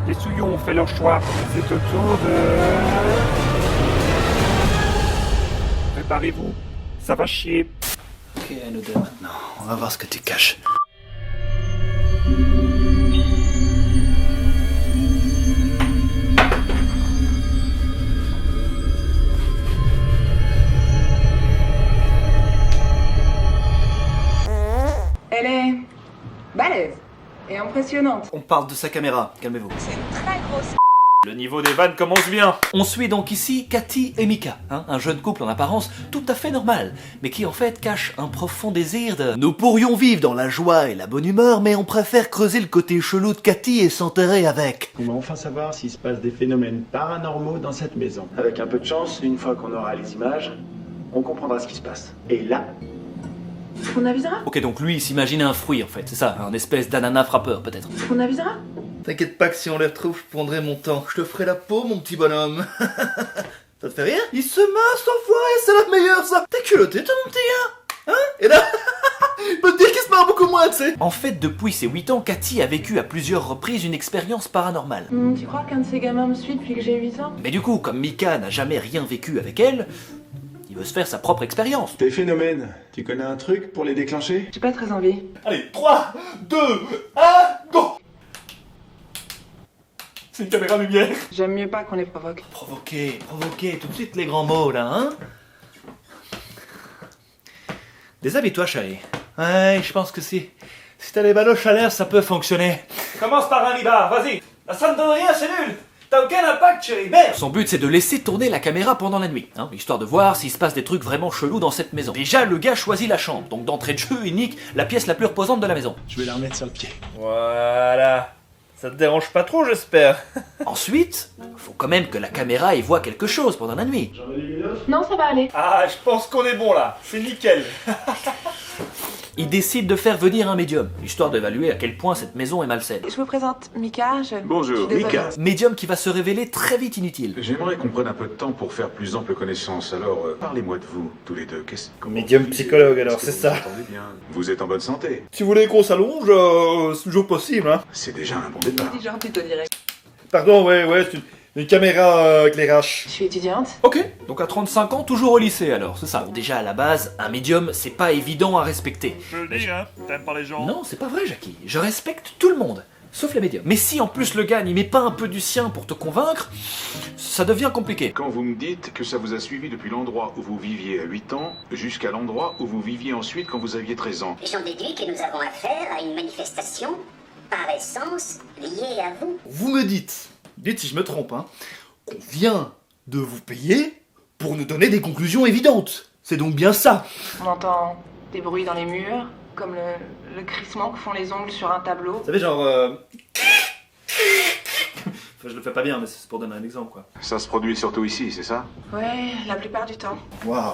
Les souillons ont fait leur choix. C'est au tour de... Préparez-vous. Ça va chier. Ok, à nous deux maintenant. On va voir ce que tu caches. Elle est balèze et impressionnante. On parle de sa caméra, calmez-vous. C'est une très grosse... Le niveau des vannes commence bien. On suit donc ici Cathy et Mika, un jeune couple en apparence tout à fait normal, mais qui en fait cache un profond désir de... Nous pourrions vivre dans la joie et la bonne humeur, mais on préfère creuser le côté chelou de Cathy et s'enterrer avec. On va enfin savoir s'il se passe des phénomènes paranormaux dans cette maison. Avec un peu de chance, une fois qu'on aura les images, on comprendra ce qui se passe. Et là, On avisera. Ok, donc lui il s'imaginait un fruit en fait, c'est ça, un espèce d'ananas frappeur peut-être. On avisera. T'inquiète pas que si on les retrouve, je prendrai mon temps. Je te ferai la peau, mon petit bonhomme. Ça te fait rire? Il se masse, enfoiré, c'est la meilleure, ça. T'es culotté, toi, mon petit gars? Hein? Et là, il peut te dire qu'il se marre beaucoup moins, tu sais. En fait, depuis ses 8 ans, Cathy a vécu à plusieurs reprises une expérience paranormale. Tu crois qu'un de ces gamins me suit depuis que j'ai 8 ans? Mais du coup, comme Mika n'a jamais rien vécu avec elle, il veut se faire sa propre expérience. tes phénomènes, tu connais un truc pour les déclencher? J'ai pas très envie. Allez, 3, 2, 1, go! C'est une caméra lumière. J'aime mieux pas qu'on les provoque. Provoquer, tout de suite les grands mots là, hein? Déshabille-toi, chérie. Ouais, je pense que si t'as les baloches à l'air, ça peut fonctionner. Commence par un libard, vas-y. Ça ne donne rien, c'est nul. T'as aucun impact, chérie, merde. Son but, c'est de laisser tourner la caméra pendant la nuit, hein, histoire de voir s'il se passe des trucs vraiment chelous dans cette maison. Déjà, le gars choisit la chambre, donc d'entrée de jeu, il nique la pièce la plus reposante de la maison. Je vais la remettre sur le pied. Voilà. Ça te dérange pas trop, j'espère. Ensuite, faut quand même que la caméra y voit quelque chose pendant la nuit. J'en ai des minutes? Non, ça va aller. Ah, je pense qu'on est bon là. C'est nickel. Il décide de faire venir un médium, histoire d'évaluer à quel point cette maison est malsaine. Je vous présente Mika. Bonjour, je suis désolée. Mika. Médium qui va se révéler très vite inutile. J'aimerais qu'on prenne un peu de temps pour faire plus ample connaissance. Alors, parlez-moi de vous, tous les deux. Comment Médium vous vivez? psychologue, alors, Est-ce que c'est vous ça. vous entendez bien. Vous êtes en bonne santé. Si vous voulez qu'on s'allonge, c'est toujours possible, hein. C'est déjà un bon départ. Petit genre plutôt direct. Pardon, ouais, c'est une caméra éclairage. Je suis étudiante. Ok, donc à 35 ans, toujours au lycée alors, c'est ça. Bon, déjà à la base, un médium, c'est pas évident à respecter. Je le dis, hein. T'aimes pas les gens. Non, c'est pas vrai, Jackie. Je respecte tout le monde, sauf les médiums. Mais si en plus le gars n'y met pas un peu du sien pour te convaincre, ça devient compliqué. Quand vous me dites que ça vous a suivi depuis l'endroit où vous viviez à 8 ans jusqu'à l'endroit où vous viviez ensuite quand vous aviez 13 ans. J'en déduis que nous avons affaire à une manifestation, par essence, liée à vous. Vous me dites si je me trompe, hein, qu'on vient de vous payer pour nous donner des conclusions évidentes. C'est donc bien ça. On entend des bruits dans les murs, comme le crissement que font les ongles sur un tableau. Vous savez, genre... Enfin, je le fais pas bien, mais c'est pour donner un exemple, quoi. Ça se produit surtout ici, c'est ça? Ouais, la plupart du temps. Waouh.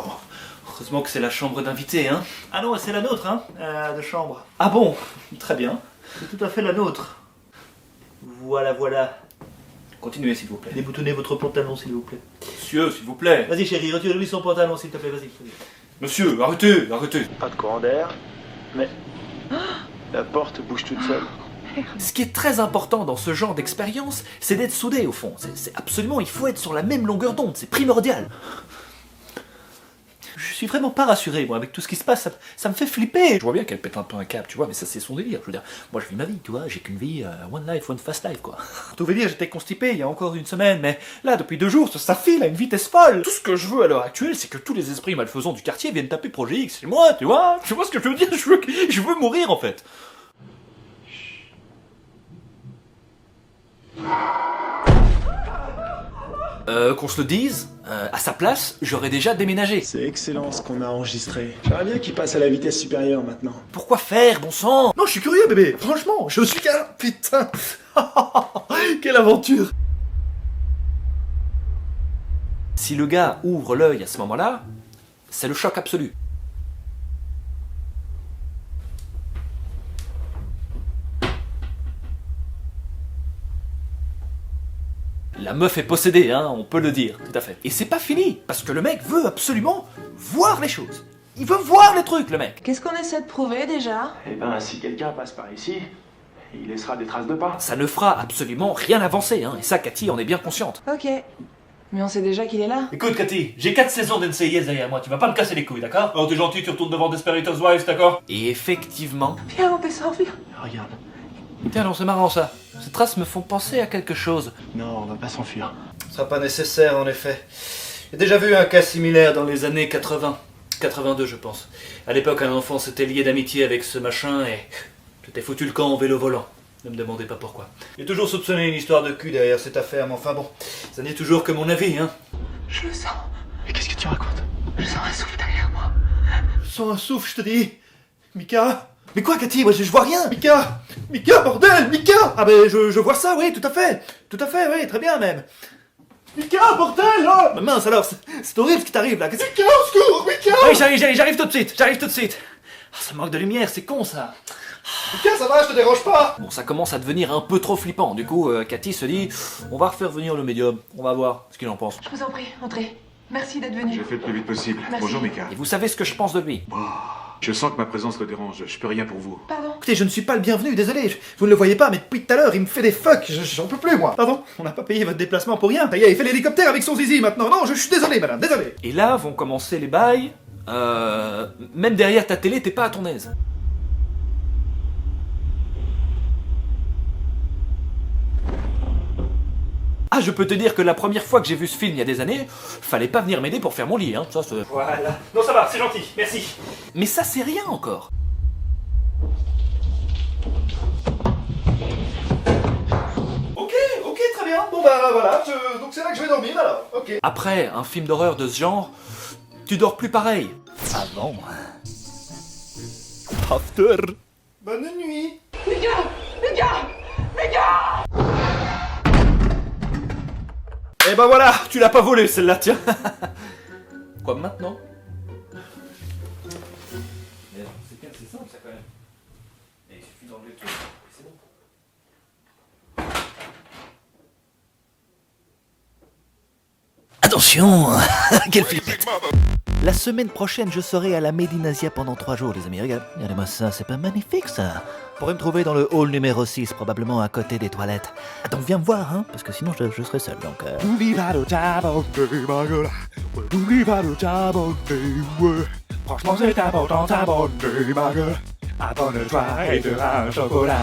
Heureusement que c'est la chambre d'invité, hein. Ah non, c'est la nôtre, hein, de chambre. Ah bon, très bien. C'est tout à fait la nôtre. Voilà. Continuez, s'il vous plaît. Déboutonnez votre pantalon, s'il vous plaît. Monsieur, s'il vous plaît. Vas-y, chérie, retire-lui son pantalon, s'il te plaît, vas-y. Monsieur, arrêtez. Pas de courant d'air, mais la porte bouge toute seule. Ce qui est très important dans ce genre d'expérience, c'est d'être soudé au fond. C'est absolument, il faut être sur la même longueur d'onde, c'est primordial. Je suis vraiment pas rassuré, moi, avec tout ce qui se passe, ça me fait flipper. Je vois bien qu'elle pète un peu un câble, tu vois, mais ça c'est son délire. Je veux dire, moi je vis ma vie, tu vois, j'ai qu'une vie, one life, one fast life, quoi. Tout veut dire, j'étais constipé il y a encore une semaine, mais là, depuis 2 jours, ça file à une vitesse folle. Tout ce que je veux à l'heure actuelle, c'est que tous les esprits malfaisants du quartier viennent taper Projet X, c'est moi, tu vois ce que je veux dire, je veux mourir, en fait. Qu'on se le dise, à sa place, j'aurais déjà déménagé. C'est excellent ce qu'on a enregistré. J'aimerais bien qu'il passe à la vitesse supérieure maintenant. Pourquoi faire, bon sang? Non, je suis curieux, bébé. Franchement, je suis qu'un... Putain. Quelle aventure. Si le gars ouvre l'œil à ce moment-là, c'est le choc absolu. La meuf est possédée, hein, on peut le dire, tout à fait. Et c'est pas fini, parce que le mec veut absolument voir les choses. Il veut voir les trucs, le mec. Qu'est-ce qu'on essaie de prouver déjà? Eh ben, si quelqu'un passe par ici, il laissera des traces de pas. Ça ne fera absolument rien avancer, hein, et ça, Cathy en est bien consciente. Ok. Mais on sait déjà qu'il est là. Écoute, Cathy, j'ai 4 saisons d'NCIS derrière moi, tu vas pas me casser les couilles, d'accord? Oh, t'es gentil, tu retournes devant Desperate Housewives, d'accord? Et effectivement... Viens, on descend, viens. Regarde. Tiens, non, c'est marrant ça. Ces traces me font penser à quelque chose. Non, on va pas s'enfuir. Ce sera pas nécessaire, en effet. J'ai déjà vu un cas similaire dans les années 80. 82, je pense. À l'époque, un enfant s'était lié d'amitié avec ce machin et... C'était foutu le camp en vélo volant. Ne me demandez pas pourquoi. J'ai toujours soupçonné une histoire de cul derrière cette affaire, mais enfin bon, ça n'est toujours que mon avis, hein. Je le sens. Mais qu'est-ce que tu racontes? Je sens un souffle derrière moi. Je sens un souffle, je te dis. Mika. Mais quoi, Cathy? Moi, je vois rien. Mika. Mika, bordel, Mika. Ah ben, je vois ça, oui, tout à fait. Tout à fait, oui, très bien même. Mika, bordel, oh. Mais mince alors, c'est horrible ce qui t'arrive là. Qu'est-ce que... Mika, au secours, Mika. Oui, j'arrive tout de suite, Ah, ça manque de lumière, c'est con ça. Mika, ça va, je te dérange pas. Bon, ça commence à devenir un peu trop flippant. Du coup, Cathy se dit, on va refaire venir le médium. On va voir ce qu'il en pense. Je vous en prie, entrez. Merci d'être venu. J'ai fait le plus vite possible. Merci. Bonjour, Mika. Et vous savez ce que je pense de lui. Je sens que ma présence le dérange. Je peux rien pour vous. Pardon. Écoutez, je ne suis pas le bienvenu, désolé. Vous ne le voyez pas, mais depuis tout à l'heure, il me fait des fucks. J'en peux plus, moi. Pardon? On n'a pas payé votre déplacement pour rien. Ça y est, il fait l'hélicoptère avec son zizi maintenant. Non, je suis désolé, madame, désolé. Et là vont commencer les bails. Même derrière ta télé, t'es pas à ton aise. Ah, je peux te dire que la première fois que j'ai vu ce film il y a des années, fallait pas venir m'aider pour faire mon lit, hein. Ça, c'est... Voilà. Non, ça va, c'est gentil, merci. Mais ça, c'est rien encore. Ok, très bien. Bon bah voilà, donc c'est là que je vais dormir alors. Ok. Après un film d'horreur de ce genre, tu dors plus pareil. Avant. After. Bonne nuit. Et ben voilà, tu l'as pas volé celle-là, tiens. Quoi maintenant? C'est simple ça quand même. Et il suffit d'enlever le truc, c'est bon. Attention, quelle flippette. La semaine prochaine, je serai à la Médinasia pendant 3 jours, les amis. Regardez-moi ça, c'est pas magnifique ça. Vous pourrez me trouver dans le hall numéro 6, probablement à côté des toilettes. Donc viens me voir, hein, parce que sinon je serai seul, donc... Franchement c'est important ta bonne ma gueule. Abonne-toi et te un chocolat.